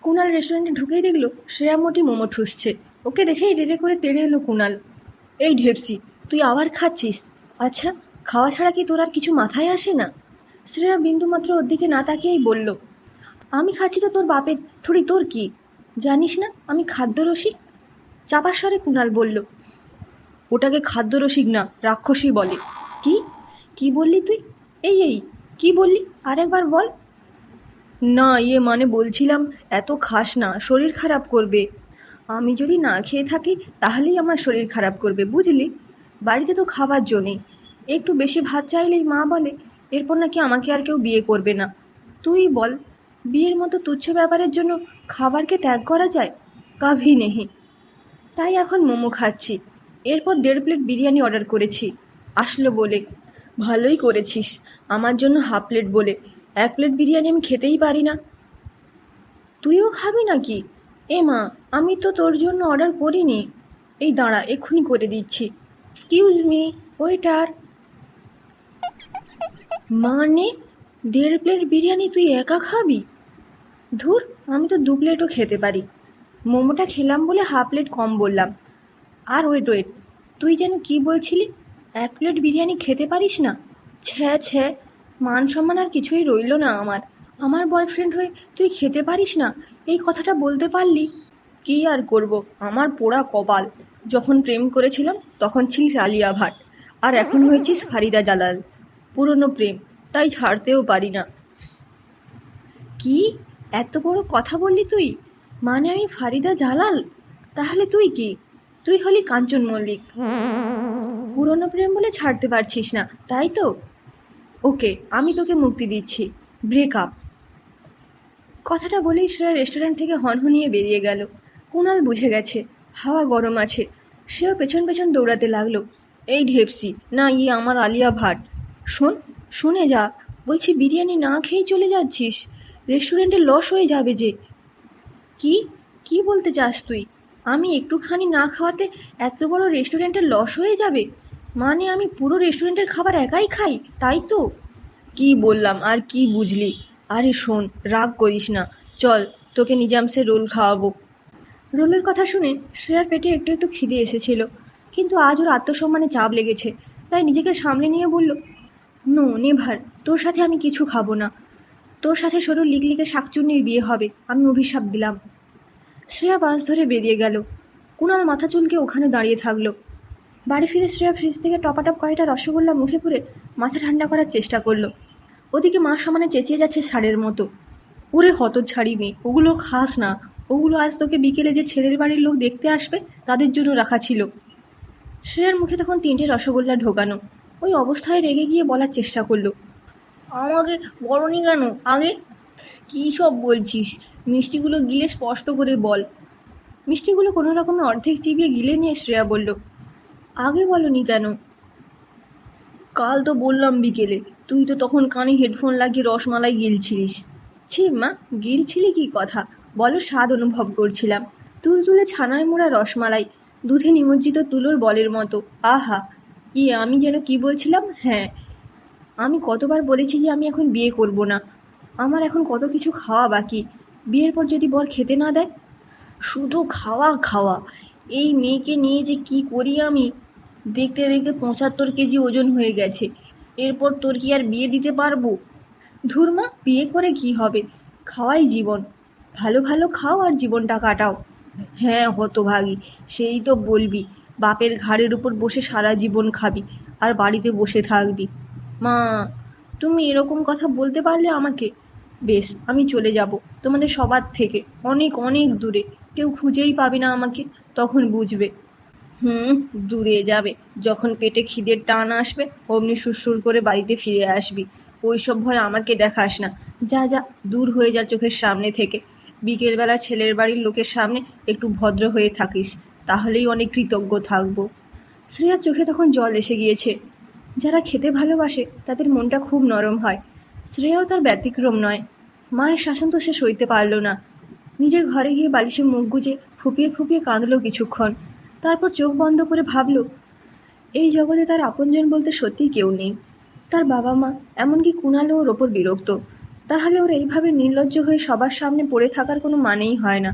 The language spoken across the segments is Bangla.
কুণাল রেস্টুরেন্টে ঢুকেই দেখলো শ্রেয়া মোটি মোমো ঠুসছে। ওকে দেখেই রেড়ে করে তেড়ে এলো কুণাল। এই ঢেপসি, তুই আবার খাচ্ছিস? আচ্ছা, খাওয়া ছাড়া কি তোর আর কিছু মাথায় আসে না? শ্রেয়া বিন্দুমাত্র ওর দিকে না তাকিয়েই বলল, আমি খাচ্ছি তো তোর বাপের থুড়ি, তোর কি? জানিস না আমি খাদ্যরসিক? চাপার স্বরে কুণাল বলল, ওটাকে খাদ্যরসিক না, রাক্ষসী বলে। কি কি বললি তুই? এই কি বললি, আরেকবার বল। না মানে বলছিলাম, এত খাস না, শরীর খারাপ করবে। আমি যদি না খেয়ে থাকি তাহলেই আমার শরীর খারাপ করবে, বুঝলি? বাড়িতে তো খাবার জো নেই। একটু বেশি ভাত চাইলেই মা বলে এরপর নাকি আমাকে আর কেউ বিয়ে করবে না। তুই বল, বিয়ের মতো তুচ্ছ ব্যাপারের জন্য খাবারকে ত্যাগ করা যায়? কাভি নেহি। তাই এখন মোমো খাচ্ছি। এরপর 1.5 প্লেট বিরিয়ানি অর্ডার করেছি, আসলো বলে। ভালোই করেছিস, আমার জন্য হাফ প্লেট বলে। 1 প্লেট বিরিয়ানি আমি খেতেই পারি না। তুইও খাবি নাকি? এ মা, আমি তো তোর জন্য অর্ডার করিনি। এই দাঁড়া, এক্ষুনি করে দিচ্ছি। Excuse me waiter. মানে 1.5 প্লেট বিরিয়ানি তুই একা খাবি? ধুর, আমি তো 2 প্লেটও খেতে পারি। মোমোটা খেলাম বলে হাফ প্লেট কম বললাম। আর ওয়েট, তুই যেন কি বলছিলি? 1 প্লেট বিরিয়ানি খেতে পারিস না? ছ্যা, মান সম্মান আর কিছুই রইল না আমার। আমার বয়ফ্রেন্ড হয়ে তুই খেতে পারিস না, এই কথাটা বলতে পারলি? কী আর করব, আমার পোড়া কপাল। যখন প্রেম করেছিলাম তখন ছিলিস আলিয়া ভাট, আর এখন হয়েছিস ফারিদা জালাল। পুরনো প্রেম, তাই ছাড়তেও পারি না। কি এত বড় কথা বললি তুই? মানে আমি ফারিদা জালাল? তাহলে তুই কি? তুই হলি কাঞ্চন মল্লিক। পুরনো প্রেম বলে ছাড়তে পারছিস না, তাই তো? ওকে, আমি তোকে মুক্তি দিচ্ছি, ব্রেকআপ। কথাটা বলেই শ্রেয়া রেস্টুরেন্ট থেকে হনহনিয়ে বেরিয়ে গেল। কুণাল বুঝে গেছে হাওয়া গরম আছে, সেও পেছন পেছন দৌড়াতে লাগলো। এই ঢেপসি, না আমার আলিয়া ভাট। শুনে যা, বলছি বিরিয়ানি না খেয়েই চলে যাচ্ছিস? রেস্টুরেন্টে লস হয়ে যাবে যে। কি কি বলতে চাস তুই? আমি একটুখানি না খাওয়াতে এত বড় রেস্টুরেন্টের লস হয়ে যাবে? মানে আমি পুরো রেস্টুরেন্টের খাবার একাই খাই, তাই তো? কি বললাম আর কি বুঝলি? আরে শোন, রাগ করিস না, চল তোকে নিজামসের রোল খাওয়াবো। রোলের কথা শুনে শ্রেয়ার পেটে একটু একটু খিদে এসেছিল, কিন্তু আজ ওর আত্মসম্মানে চাপ লেগেছে, তাই নিজেকে সামলে নিয়ে বলল, নো নেভার, তোর সাথে আমি কিছু খাবো না। তোর সাথে সরু লিকলিকে শাকচুন্নির বিয়ে হবে, আমি অভিশাপ দিলাম। শ্রেয়া বাস ধরে বেরিয়ে গেল। কুণাল মাথা চুলকে ওখানে দাঁড়িয়ে থাকলো। বাড়ি ফিরে শ্রেয়া ফ্রিজ থেকে টপাটপ কয়টা রসগোল্লা মুখে পুরে মাথা ঠান্ডা করার চেষ্টা করলো। ওদিকে মা সমানে চেঁচিয়ে যাচ্ছে ষাঁড়ের মতো, ওরে হতচ্ছাড়ি মেয়ে, ওগুলো খাস না। ওগুলো আজ তোকে বিকেলে যে ছেলের বাড়ির লোক দেখতে আসবে তাদের জন্য রাখা ছিল। শ্রেয়ার মুখে তখন 3টে রসগোল্লা ঢোকানো। ওই অবস্থায় রেগে গিয়ে বলার চেষ্টা করলো, আমাকে বলনি কেন আগে? কী সব বলছিস? মিষ্টিগুলো গিলে স্পষ্ট করে বল। মিষ্টিগুলো কোনো রকমে অর্ধেক চিবিয়ে গিলে নিয়ে শ্রেয়া বলল, আগে বলনি কেন? কাল তো বললাম বিকেলে, তুই তো তখন কানে হেডফোন লাগিয়ে রসমালাই গিলছিলিস। ছি মা, গিলছিলি কি কথা বলো, স্বাদ অনুভব করছিলাম। তুলতুলে ছানায় মোড়া রসমালাই, দুধে নিমজ্জিত তুলোর বলের মতো। আহা, আমি যেন কি বলছিলাম, হ্যাঁ, আমি কতবার বলেছি যে আমি এখন বিয়ে করব না। আমার এখন কত কিছু খাওয়া বাকি। বিয়ের পর যদি বর খেতে না দেয়? শুধু খাওয়া খাওয়া। এই মেয়েকে নিয়ে যে কি করি আমি। দেখতে দেখতে 75 কেজি ওজন হয়ে গেছে। এরপর তোর কি আর বিয়ে দিতে পারবো? ধুর মা, বিয়ে করে কি হবে? খাওয়াই জীবন। ভালো ভালো খাও আর জীবনটা কাটাও। হ্যাঁ হতভাগী, সেই তো বলবি। বাপের ঘাড়ের উপর বসে সারা জীবন খাবি আর বাড়িতে বসে থাকবি। মা, তুমি এরকম কথা বলতে পারলে আমাকে? বেশ, আমি চলে যাব তোমাদের সবার থেকে, অনেক অনেক দূরে। কেউ খুঁজেই পাবে না আমাকে, তখন বুঝবে। দূরে যাবে, যখন পেটে খিদের টান আসবে অমনি সুরসুর করে বাড়িতে ফিরে আসবি। ওইসব ভয় আমাকে দেখাস না। যা যা, দূর হয়ে যা চোখের সামনে থেকে। বিকেলবেলা ছেলের বাড়ির লোকের সামনে একটু ভদ্র হয়ে থাকিস, তাহলেই অনেক কৃতজ্ঞ থাকবো। শ্রেয়ার চোখে তখন জল এসে গিয়েছে। যারা খেতে ভালোবাসে তাদের মনটা খুব নরম হয়। শ্রেয়াও তার ব্যতিক্রম নয়। মায়ের শাসন তো সে সইতে পারল না। নিজের ঘরে গিয়ে বালিশে মুখ গুজে ফুপিয়ে ফুপিয়ে কাঁদল কিছুক্ষণ। তারপর চোখ বন্ধ করে ভাবল, এই জগতে তার আপনজন বলতে সত্যিই কেউ নেই। তার বাবা মা, এমনকি কুণালও ওর ওপর বিরক্ত। তাহলে ওর এইভাবে নির্লজ্জ হয়ে সবার সামনে পড়ে থাকার কোনো মানেই হয় না।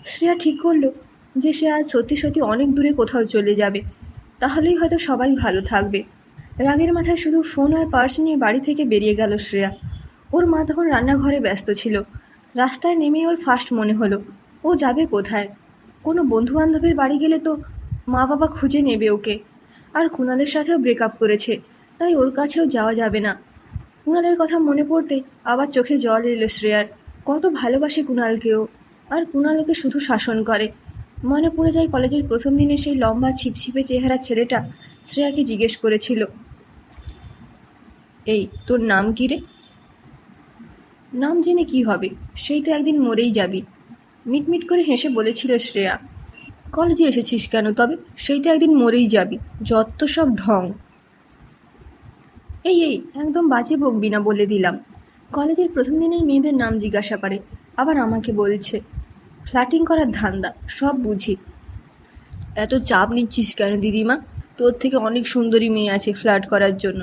শ্রেয়া ঠিক করলো যে সে আজ সত্যি সত্যি অনেক দূরে কোথাও চলে যাবে, তাহলেই হয়তো সবাই ভালো থাকবে। রাগের মাথায় শুধু ফোন আর পার্স নিয়ে বাড়ি থেকে বেরিয়ে গেল শ্রেয়া। ওর মা তখন রান্নাঘরে ব্যস্ত ছিল। রাস্তায় নেমেই ওর ফার্স্ট মনে হলো ও যাবে কোথায়। কোনো বন্ধুবান্ধবের বাড়ি গেলে তো মা বাবা খুঁজে নেবে ওকে। আর কুণালের সাথেও ব্রেকআপ করেছে, তাই ওর কাছেও যাওয়া যাবে না। কুণালের কথা মনে পড়তে আবার চোখে জল এলো শ্রেয়ার। কত ভালোবাসে কুণালকেও, আর কুণাল ওকে শুধু শাসন করে। মনে পড়ে যায় কলেজের প্রথম দিনে সেই লম্বা ছিপছিপে চেহারা ছেলেটা শ্রেয়াকে জিজ্ঞেস করেছিল, এই তোর নাম কী রে? নাম জেনে কি হবে, সেই তো একদিন মরেই যাবি। মিটমিট করে হেসে বলেছিল শ্রেয়া। কলেজে এসেছিস কেন তবে? সেই তো একদিন মরেই যাবি, যত সব ঢং। এই একদম বাজে বকবি না বলে দিলাম। কলেজের প্রথম দিনের মেয়েদের নাম জিজ্ঞাসা করে, আবার আমাকে বলছে। ফ্ল্যাটিং করার ধান্দা, সব বুঝি। এত চাপ নিচ্ছিস কেন দিদিমা? তোর থেকে অনেক সুন্দরী মেয়ে আছে ফ্ল্যাট করার জন্য।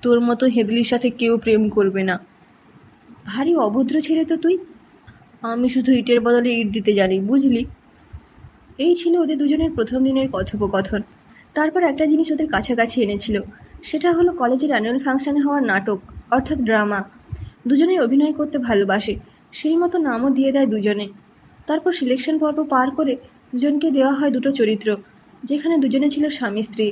তোর মতো হেদলির সাথে কেউ প্রেম করবে না। ভারী অভদ্র ছেলে তো তুই। আমি শুধু ইটের বদলে ইট দিতে জানি, বুঝলি? এই ছিল ওদের দুজনের প্রথম দিনের কথোপকথন। তারপর একটা জিনিস ওদের কাছাকাছি এনেছিল, সেটা হলো কলেজের অ্যানুয়াল ফাংশানে হওয়ার নাটক, অর্থাৎ ড্রামা। দুজনেই অভিনয় করতে ভালোবাসে, সেই মতো নামও দিয়ে দেয় দুজনে। তারপর সিলেকশন পর্ব পার করে দুজনকে দেওয়া হয় দুটো চরিত্র, যেখানে দুজনে ছিল স্বামী স্ত্রী।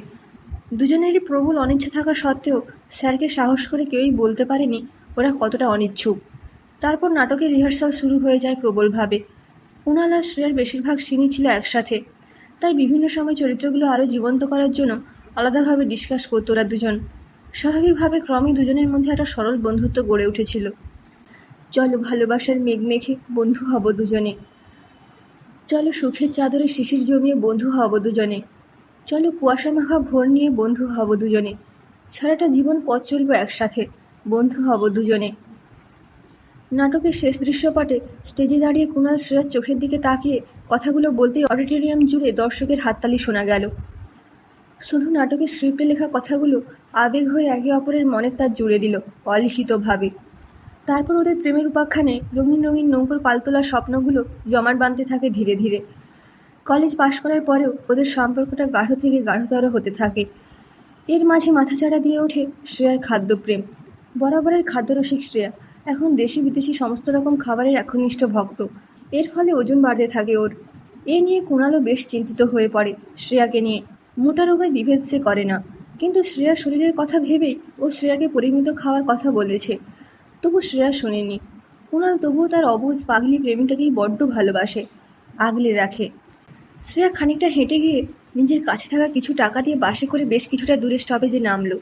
দুজনেরই প্রবল অনিচ্ছা থাকা সত্ত্বেও স্যারকে সাহস করে কেউই বলতে পারেনি ওরা কতটা অনিচ্ছুক। তারপর নাটকের রিহার্সাল শুরু হয়ে যায় প্রবলভাবে। কুণাল আর শ্রেয়ার বেশিরভাগ সিনই ছিল একসাথে, তাই বিভিন্ন সময় চরিত্রগুলো আরও জীবন্ত করার জন্য আলাদাভাবে ডিসকাস করতো ওরা দুজন। স্বাভাবিকভাবে ক্রমেই দুজনের মধ্যে একটা সরল বন্ধুত্ব গড়ে উঠেছিল। চলো ভালোবাসার মেঘ মেঘে বন্ধু হব দুজনে, চলো সুখের চাদরে শিশির জমিয়ে বন্ধু হব দুজনে, চলো কুয়াশা মাখা ভোর নিয়ে বন্ধু হব দুজনে, সারাটা জীবন পথ চলবো একসাথে, বন্ধু হব দুজনে। নাটকের শেষ দৃশ্যপটে স্টেজে দাঁড়িয়ে কুণাল শ্রেয়ার চোখের দিকে তাকিয়ে কথাগুলো বলতেই অডিটোরিয়াম জুড়ে দর্শকের হাততালি শোনা গেল। শুধু নাটকের স্ক্রিপ্টে লেখা কথাগুলো আবেগ হয়ে একে অপরের মনের তার জুড়ে দিল অলিখিতভাবে। তারপর ওদের প্রেমের উপাখ্যানে রঙিন রঙিন নৌকোর পালতোলার স্বপ্নগুলো জমাট বাঁধতে থাকে ধীরে ধীরে। কলেজ পাশ করার পরেও ওদের সম্পর্কটা গাঢ় থেকে গাঢ়তর হতে থাকে। এর মাঝে মাথাচাড়া দিয়ে ওঠে শ্রেয়ার খাদ্যপ্রেম। বরাবরের খাদ্যরসিক শ্রেয়া এখন দেশি বিদেশি সমস্ত রকম খাবারের একনিষ্ঠ ভক্ত। এর ফলে ওজন বাড়তে থাকে ওর। এ নিয়ে কুণালও বেশ চিন্তিত হয়ে পড়ে শ্রেয়াকে নিয়ে। মোটা রোগায় বিভেদ সে করে না, কিন্তু শ্রেয়ার শরীরের কথা ভেবেই ও শ্রেয়াকে পরিমিত খাওয়ার কথা বলেছে। তবু শ্রেয়া শোনেনি। কুণাল তবুও তার অবুঝ পাগলি প্রেমিকাকেই বড্ড ভালোবাসে, আগলে রাখে। শ্রেয়া খানিকটা হেঁটে গিয়ে নিজের কাছে থাকা কিছু টাকা দিয়ে বাসে করে বেশ কিছুটা দূরে স্টপেজে নামলো।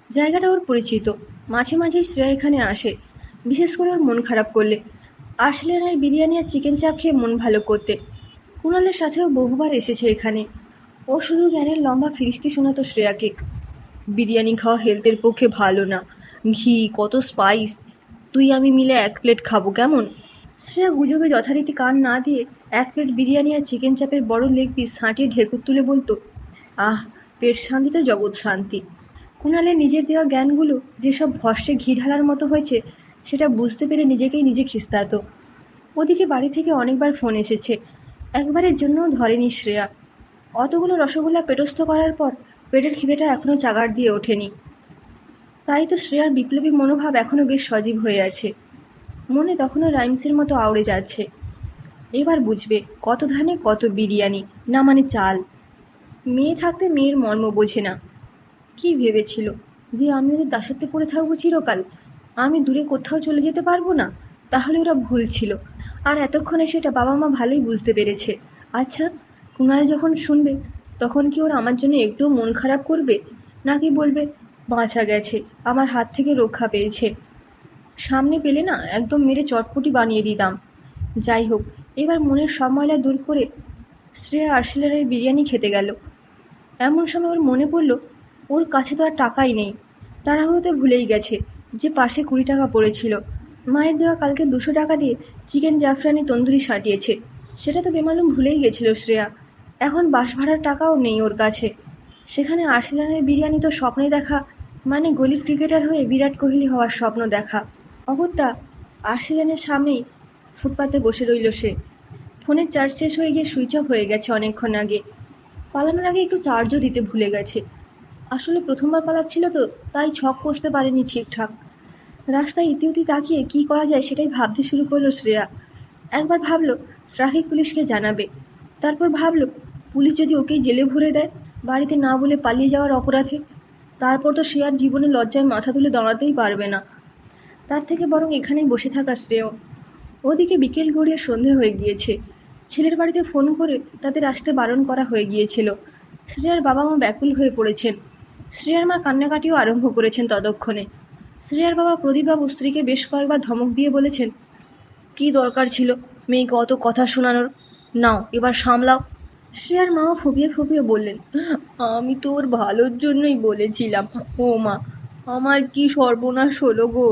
জায়গাটা ওর পরিচিত, মাঝে মাঝেই শ্রেয়া এখানে আসে, বিশেষ করে ওর মন খারাপ করলে। আর্সেনালের বিরিয়ানি আর চিকেন চাপ খেয়ে মন ভালো করতে। কুণালের সাথেও বহুবার এসেছে এখানে। ও শুধু জ্ঞানের লম্বা ফিরিস্তি শোনাতো শ্রেয়াকে। বিরিয়ানি খাওয়া হেলথের পক্ষে ভালো না, ঘি, কত স্পাইস, তুই আমি মিলে 1 প্লেট খাবো কেমন? শ্রেয়া গুজবে যথারীতি কান না দিয়ে 1 প্লেট বিরিয়ানি আর চিকেন চাপের বড় লেগ পিস ছাঁটিয়ে ঢেকুর তুলে বলতো, আহ, পেট শান্তি তো জগৎ শান্তি। কুণালের নিজের দেওয়া জ্ঞানগুলো যেসব ভস্যে ঘি ঢালার মতো হয়েছে সেটা বুঝতে পেরে নিজেকেই নিজে খিস্তাতো। ওদিকে বাড়ি থেকে অনেকবার ফোন এসেছে, একবারের জন্যও ধরেনি শ্রেয়া। অতগুলো রসগোল্লা পেটস্থ করার পর পেটের খিদেটা এখনও চাগাড় দিয়ে ওঠেনি। তাই তো শ্রেয়ার বিপ্লবী মনোভাব এখনও বেশ সজীব হয়ে আছে। মনে তখনও রাইমসের মতো আউড়ে যাচ্ছে, এবার বুঝবে কত ধানে কত বিরিয়ানি, না মানে চাল। মেয়ে থাকতে মেয়ের মর্ম বোঝে না। কি ভেবেছিল যে আমি ওদের দাসত্বে পড়ে থাকবো চিরকাল? আমি দূরে কোথাও চলে যেতে পারবো না? তাহলে ওরা ভুল ছিল, আর এতক্ষণে সেটা বাবা মা ভালোই বুঝতে পেরেছে। আচ্ছা, কুণাল যখন শুনবে তখন কি ওর আমার জন্য একটুও মন খারাপ করবে, নাকি বলবে বাঁচা গেছে, আমার হাত থেকে রক্ষা পেয়েছে, সামনে পেলে না একদম মেরে চটপটি বানিয়ে দিতাম। যাই হোক, এবার মনের সব ময়লা দূর করে শ্রেয়া আর্সেনালের বিরিয়ানি খেতে গেল। এমন সময় ওর মনে পড়ল ওর কাছে তো আর টাকাই নেই। তাড়াহুড়োতে ভুলেই গেছে যে পার্সে 20 টাকা পড়েছিল। মায়ের দেওয়া কালকে 200 টাকা দিয়ে চিকেন জাফরানি তন্দুরি সাটিয়েছে, সেটা তো বেমালুম ভুলেই গেছিল শ্রেয়া। এখন বাস ভাড়ার টাকাও নেই ওর কাছে। সেখানে আর্সেনালের বিরিয়ানি তো স্বপ্নে দেখা, মানে গলির ক্রিকেটার হয়ে বিরাট কোহলি হওয়ার স্বপ্ন দেখা। অগত্যা আর্সেলানের সামনেই ফুটপাতে বসে রইল সে। ফোনের চার্জ শেষ হয়ে গিয়ে সুইচ অফ হয়ে গেছে অনেকক্ষণ আগে। পালানোর আগে একটু চার্জও দিতে ভুলে গেছে। আসলে প্রথমবার পালাচ্ছিল তো, তাই ছক কষতে পারেনি ঠিকঠাক। রাস্তায় ইতিউতি তাকিয়ে কী করা যায় সেটাই ভাবতে শুরু করলো শ্রেয়া। একবার ভাবলো ট্রাফিক পুলিশকে জানাবে, তারপর ভাবলো পুলিশ যদি ওকেই জেলে ভরে দেয় বাড়িতে না বলে পালিয়ে যাওয়ার অপরাধে, তারপর তো শ্রেয়ার জীবনে লজ্জায় মাথা তুলে দাঁড়াতেই পারবে না। তার থেকে বরং এখানেই বসে থাকা শ্রেয়। ওদিকে বিকেল গড়িয়ে সন্ধে হয়ে গিয়েছে। ছেলের বাড়িতে ফোন করে তাদের আসতে বারণ করা হয়ে গিয়েছিল। শ্রেয়ার বাবা মা ব্যাকুল হয়ে পড়েছেন। শ্রেয়ার মা কান্নাকাটিও আরম্ভ করেছেন ততক্ষণে। শ্রেয়ার বাবা প্রদীপবাবু স্ত্রীকে বেশ কয়েকবার ধমক দিয়ে বলেছেন, কী দরকার ছিল মেয়েকে অত কথা শোনানোর, নাও এবার সামলাও। শ্রেয়ার মাও ফুপিয়ে ফুপিয়ে বললেন, আমি তো ওর ভালোর জন্যই বলেছিলাম। ও মা, আমার কি সর্বনাশ হলো গো।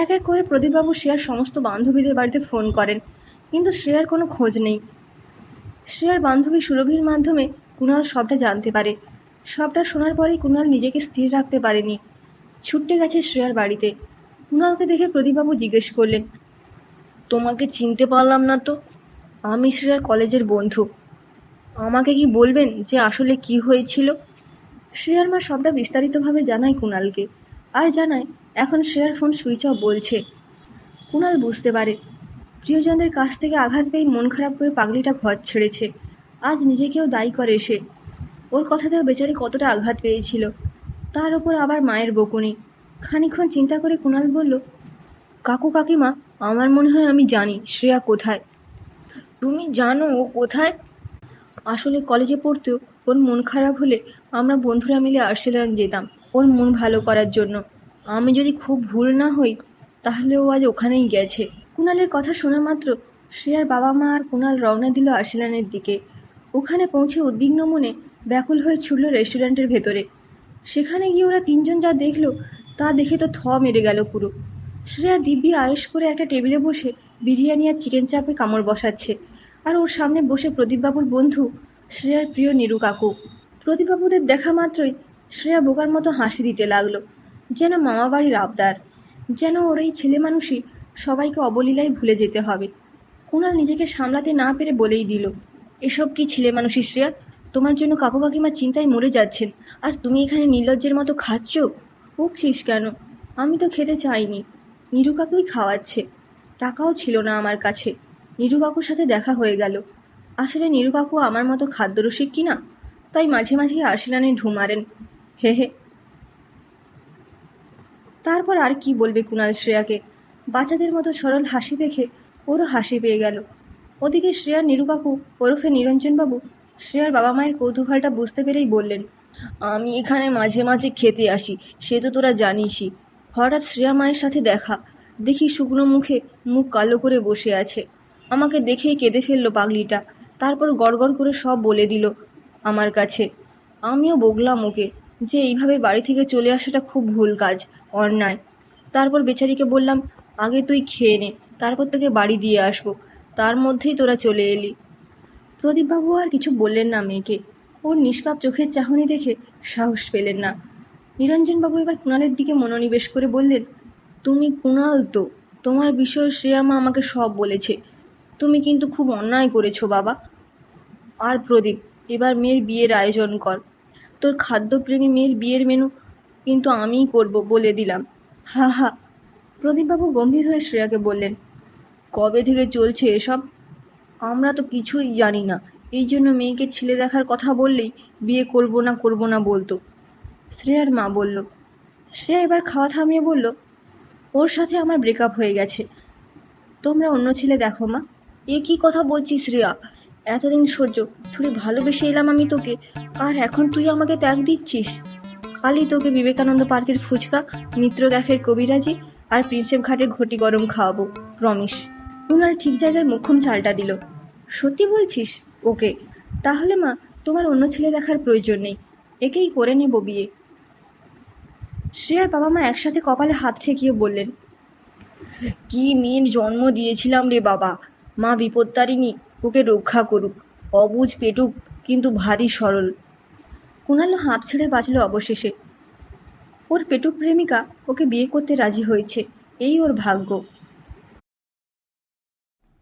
এক এক করে প্রদীপবাবু শ্রেয়ার সমস্ত বান্ধবীদের বাড়িতে ফোন করেন, কিন্তু শ্রেয়ার কোনো খোঁজ নেই। শ্রেয়ার বান্ধবী সুরভির মাধ্যমে কুণাল সবটা জানতে পারে। সবটা শোনার পরেই কুণাল নিজেকে স্থির রাখতে পারেনি, ছুটতে গেছে শ্রেয়ার বাড়িতে। কুণালকে দেখে প্রদীপবাবু জিজ্ঞেস করলেন, তোমাকে চিনতে পারলাম না তো। আমি শ্রেয়ার কলেজের বন্ধু। আমাকে কি বলবেন যে আসলে কি হয়েছিল? শ্রেয়ার মা সবটা বিস্তারিতভাবে জানায় কুণালকে, আর জানায় এখন শ্রেয়ার ফোন সুইচ অফ বলছে। কুণাল বুঝতে পারে প্রিয়জনদের কাছ থেকে আঘাত পেয়ে মন খারাপ করে পাগলিটা ঘর ছেড়েছে। আজ নিজেকেও দায়ী করে সে। ওর কথাতেও বেচারি কতটা আঘাত পেয়েছিল, তার ওপর আবার মায়ের বকুনি। খানিকক্ষণ চিন্তা করে কুণাল বলল, কাকু কাকিমা, আমার মনে হয় আমি জানি শ্রেয়া কোথায়। তুমি জানো ও কোথায়? আসলে কলেজে পড়তেও ওর মন খারাপ হলে আমরা বন্ধুরা মিলে আর্সেলান যেতাম ওর মন ভালো করার জন্য। আমি যদি খুব ভুল না হই তাহলে ও আজ ওখানেই গেছে। কুণালের কথা শোনা মাত্র শ্রেয়ার বাবা মা আর কুণাল রওনা দিল আর্সেলানের দিকে। ওখানে পৌঁছে উদ্বিগ্ন মনে ব্যাকুল হয়ে ছুটল রেস্টুরেন্টের ভেতরে। সেখানে গিয়ে ওরা তিনজন যা দেখল তা দেখে তো থ মেরে গেল পুরো। শ্রেয়া দিব্যি আয়েশ করে একটা টেবিলে বসে বিরিয়ানি আর চিকেন চাপে কামড় বসাচ্ছে, আর ওর সামনে বসে প্রদীপবাবুর বন্ধু শ্রেয়ার প্রিয় নিরু কাকু। প্রদীপবাবুদের দেখা মাত্রই শ্রেয়া বোকার মতো হাসি দিতে লাগলো, যেন মামাবাড়ির আবদার, যেন ওর এই ছেলে মানুষই সবাইকে অবলীলায় ভুলে যেতে হবে। কুণাল নিজেকে সামলাতে না পেরে বলেই দিল, এসব কি ছেলে মানুষই শ্রেয়া? তোমার জন্য কাকু কাকিমা চিন্তায় মরে যাচ্ছেন, আর তুমি এখানে নির্লজ্জের মতো খাচ্ছ। বকছিস কেন? আমি তো খেতে চাইনি, নিরু কাকুই খাওয়াচ্ছে। টাকাও ছিল না আমার কাছে। নিরু কাকুর সাথে দেখা হয়ে গেল। আসলে নিরু কাকু আমার মতো খাদ্যরসিক কিনা, তাই মাঝে মাঝে আর্সেলানে ঢু মারেন। হে হে। তারপর আর কি বলবে কুণাল শ্রেয়াকে? বাচ্চাদের মতো সরল হাসি দেখে ওরও হাসি পেয়ে গেল। ওদিকে শ্রেয়ার নিরু কাকু ওরফে নিরঞ্জনবাবু শ্রেয়ার বাবা মায়ের কৌতূহলটা বুঝতে পেরেই বললেন, আমি এখানে মাঝে মাঝে খেতে আসি, সে তো তোরা জানিসই। হঠাৎ শ্রেয়া মায়ের সাথে দেখা, দেখি শুকনো মুখে মুখ কালো করে বসে আছে। আমাকে দেখেই কেঁদে ফেললো পাগলিটা, তারপর গড়গড় করে সব বলে দিল আমার কাছে। আমিও বকলাম ওকে যে এইভাবে বাড়ি থেকে চলে আসাটা খুব ভুল কাজ, অন্যায়। তারপর বেচারিকে বললাম, আগে তুই খেয়ে নে, তারপর তোকে বাড়ি দিয়ে আসবো। তার মধ্যেই তোরা চলে এলি। প্রদীপবাবু আর কিছু বললেন না মেয়েকে। ওর নিষ্পাপ চোখের চাহনি দেখে সাহস পেলেন না। নিরঞ্জনবাবু এবার কুণালের দিকে মনোনিবেশ করে বললেন, তুমি কুণাল তো, তোমার বিষয়ে শ্রেয়া মা আমাকে সব বলেছে। তুমি কিন্তু খুব অন্যায় করেছো বাবা। আর প্রদীপ, এবার মেয়ের বিয়ের আয়োজন কর। তোর খাদ্যপ্রেমী মেয়ের বিয়ের মেনু কিন্তু আমিই করব, বলে দিলাম। হা হা। প্রদীপবাবু গম্ভীর হয়ে শ্রেয়াকে বললেন, কবে থেকে চলছে এসব? আমরা তো কিছুই জানি না, এই জন্য মেয়েকে ছেলে দেখার কথা বললেই বিয়ে করব না বলতো। শ্রেয়ার মা বলল। শ্রেয়া এবার খাওয়া থামিয়ে বলল, ওর সাথে আমার ব্রেকআপ হয়ে গেছে, তোমরা অন্য ছেলে দেখো মা। এ কি কথা বলছিস শ্রেয়া? এতদিন সহ্য থুড়ি ভালোবেসে এলাম আমি তোকে, আর এখন তুই আমাকে ত্যাগ দিচ্ছিস? কালই তোকে বিবেকানন্দ পার্কের ফুচকা, মিত্র ক্যাফের কবিরাজি আর প্রিন্সেপ ঘাটের ঘটি গরম খাওয়াবো, প্রমিস। কুণাল ঠিক জায়গায় মোক্ষম চালটা দিল। সত্যি বলছিস? ওকে, তাহলে মা তোমার অন্য ছেলে দেখার প্রয়োজন নেই, একেই করে নেব বিয়ে। শ্রেয়ার বাবা মা একসাথে কপালে হাত ঠেকিয়ে বললেন, কি মেয়ের জন্ম দিয়েছিলাম রে বাবা, মা বিপত্তারিণী ওকে রক্ষা করুক। অবুঝ পেটুক, কিন্তু ভারী সরল। কুণাল হাঁপ ছেড়ে বাঁচল অবশেষে। ওর পেটুক প্রেমিকা ওকে বিয়ে করতে রাজি হয়েছে, এই ওর ভাগ্য।